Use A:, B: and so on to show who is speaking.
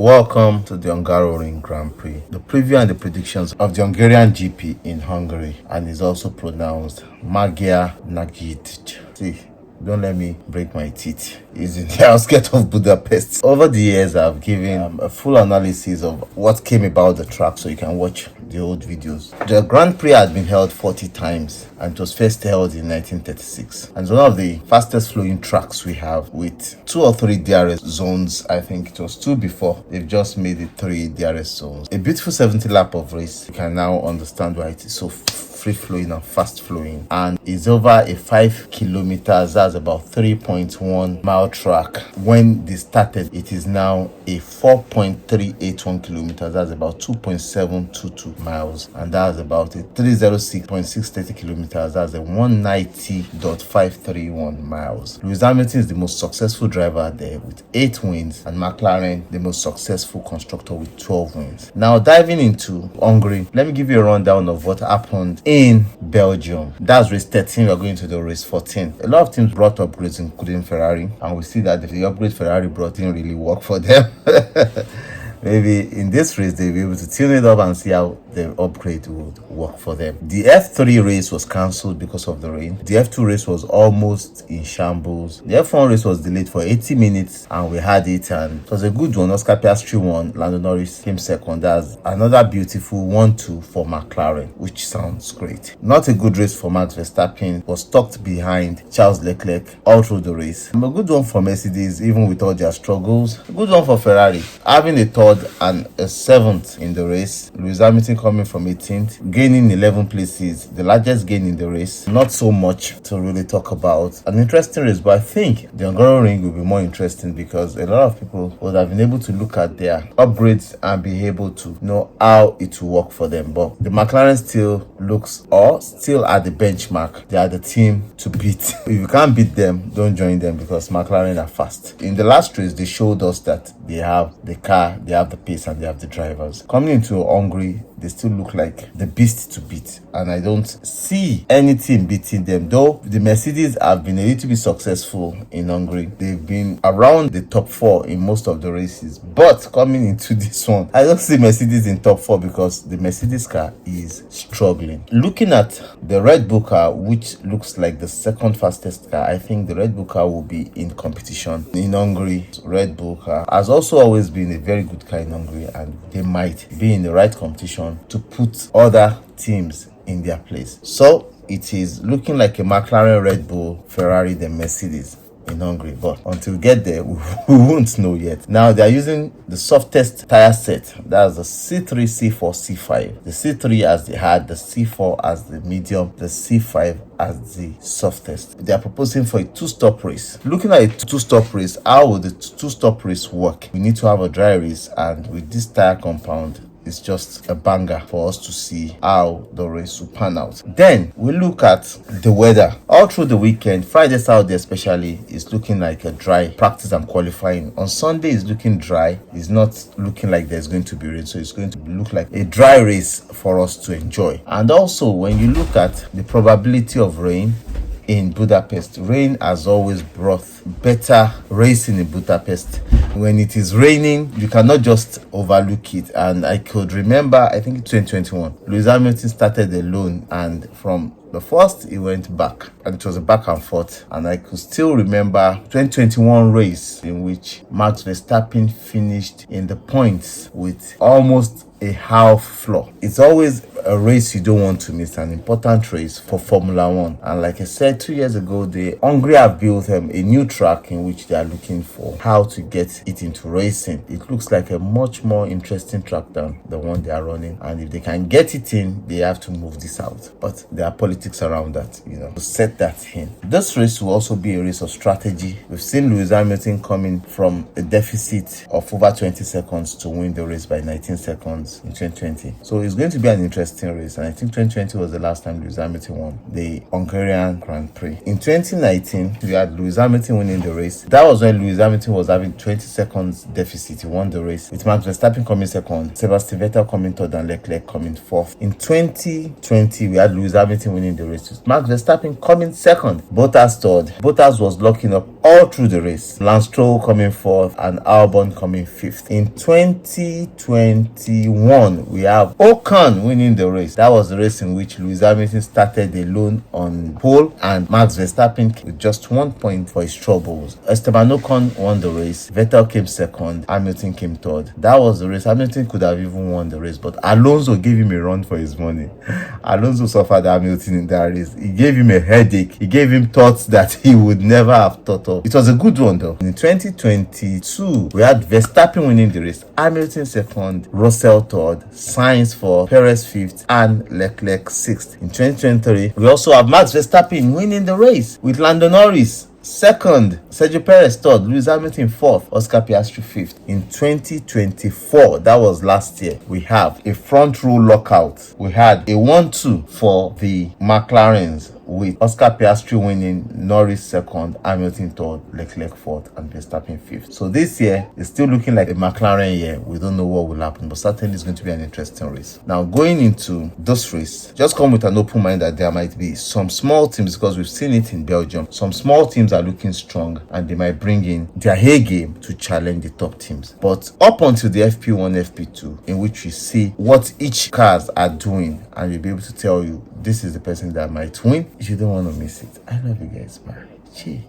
A: Welcome to the Hungaroring Grand Prix, the preview and the predictions of the Hungarian GP in Hungary, and is also pronounced Magyar Nagyit. See, don't let me break my teeth. It's in the outskirts of Budapest. Over the years, I've given a full analysis of what came about the track, so you can watch the old videos. The Grand Prix had been held 40 times and it was first held in 1936. And it's one of the fastest flowing tracks we have, with 2 or 3 DRS zones. I think it was 2 before. They've just made it 3 DRS zones. A beautiful 70 lap of race. You can now understand why it is so free flowing and fast flowing, and it's over a 5 kilometers, that's about 3.1 mile track. When they started, it is now a 4.381 kilometers, that's about 2.722 miles, and that's about a 306.630 kilometers, that's a 190.531 miles. Lewis Hamilton is the most successful driver there with 8 wins, and McLaren the most successful constructor with 12 wins. Now diving into Hungary, let me give you a rundown of what happened in Belgium. That's race 13. We're going to the race 14. A lot of teams brought upgrades, including Ferrari, and we see that the upgrade Ferrari brought in really work for them. Maybe in this race they'll be able to tune it up and see how the upgrade would work for them. The F3 race was cancelled because of the rain. The F2 race was almost in shambles. The F1 race was delayed for 80 minutes and we had it, and it was a good one. Oscar Piastri won, Lando Norris came second. That's another beautiful 1-2 for McLaren, which sounds great. Not a good race for Max Verstappen, was tucked behind Charles Leclerc all through the race. A good one for Mercedes, even with all their struggles. A good one for Ferrari, having a third and a 7th in the race. Lewis Hamilton coming from 18th, gaining 11 places, the largest gain in the race. Not so much to really talk about. An interesting race, but I think the Hungaroring will be more interesting because a lot of people would have been able to look at their upgrades and be able to know how it will work for them. But the McLaren still looks, or still at the benchmark. They are the team to beat. If you can't beat them, don't join them, because McLaren are fast. In the last race, they showed us that they have the car, they have the pace, and they have the drivers. Coming into Hungary, they still look like the beast to beat, and I don't see any team beating them. Though the Mercedes have been a little bit successful in Hungary, they've been around the top 4 in most of the races, but coming into this one, I don't see Mercedes in top 4 because the Mercedes car is struggling. Looking at the Red Bull car, which looks like the second fastest car, I think the Red Bull car will be in competition in Hungary. Red Bull car has also always been a very good car in Hungary, and they might be in the right competition to put other teams in their place. So it is looking like a McLaren, Red Bull, Ferrari, then Mercedes in Hungary, but until we get there, we won't know yet. Now they are using the softest tire set. That's the C3, C4, C5. The C3 as the hard, the C4 as the medium, the C5 as the softest. They are proposing for a 2-stop race. Looking at a 2-stop race, how will the 2-stop race work? We need to have a dry race, and with this tire compound, it's just a banger for us to see how the race will pan out. Then we look at the weather. All through the weekend, Friday, Saturday especially, is looking like a dry practice and qualifying. On Sunday, it's looking dry. It's not looking like there's going to be rain, so it's going to look like a dry race for us to enjoy. And also, when you look at the probability of rain in Budapest, rain has always brought better racing in Budapest. When it is raining, you cannot just overlook it. And I could remember, I think in 2021, Lewis Hamilton started alone, and from the first he went back, and it was a back and forth. And I could still remember 2021 race in which Max Verstappen finished in the points with almost a half floor. It's always a race you don't want to miss, an important race for Formula 1. And like I said, 2 years ago, the Hungary have built a new track in which they are looking for how to get it into racing. It looks like a much more interesting track than the one they are running, and if they can get it in, they have to move this out. But there are politics around that, to set that in. This race will also be a race of strategy. We've seen Lewis Hamilton coming from a deficit of over 20 seconds to win the race by 19 seconds in 2020. So it's going to be an interesting race, and I think 2020 was the last time Lewis Hamilton won the Hungarian Grand Prix. In 2019, we had Lewis Hamilton winning the race. That was when Lewis Hamilton was having 20 seconds deficit. He won the race with Max Verstappen coming second, Sebastian Vettel coming third, and Leclerc coming fourth. In 2020, we had Lewis Hamilton winning winning the race, with Max Verstappen coming second, Bottas third. Bottas was locking up all through the race. Lance Stroll coming fourth and Albon coming fifth. In 2021, we have Ocon winning the race. That was the race in which Lewis Hamilton started alone on pole and Max Verstappen with just 1 point for his troubles. Esteban Ocon won the race. Vettel came second. Hamilton came third. That was the race. Hamilton could have even won the race, but Alonso gave him a run for his money. Alonso suffered Hamilton in that race. He gave him a headache. He gave him thoughts that he would never have thought of. It was a good one though. In 2022, we had Verstappen winning the race, Hamilton second, Russell third, Sainz fourth, Perez fifth, and Leclerc sixth. In 2023, we also have Max Verstappen winning the race with Lando Norris second, Sergio Perez third, Lewis Hamilton fourth, Oscar Piastri fifth. In 2024, that was last year, we have a front row lockout. We had a 1-2 for the McLarens, with Oscar Piastri winning, Norris second, Hamilton third, Leclerc fourth, and Verstappen fifth. So this year is still looking like a McLaren year. We don't know what will happen, but certainly it's going to be an interesting race. Now, going into this race, just come with an open mind that there might be some small teams, because we've seen it in Belgium. Some small teams are looking strong and they might bring in their A game to challenge the top teams. But up until the FP1, FP2, in which we see what each cars are doing, and we'll be able to tell you this is the person that might win. You don't want to miss it. I love you guys. Bye. Cheers.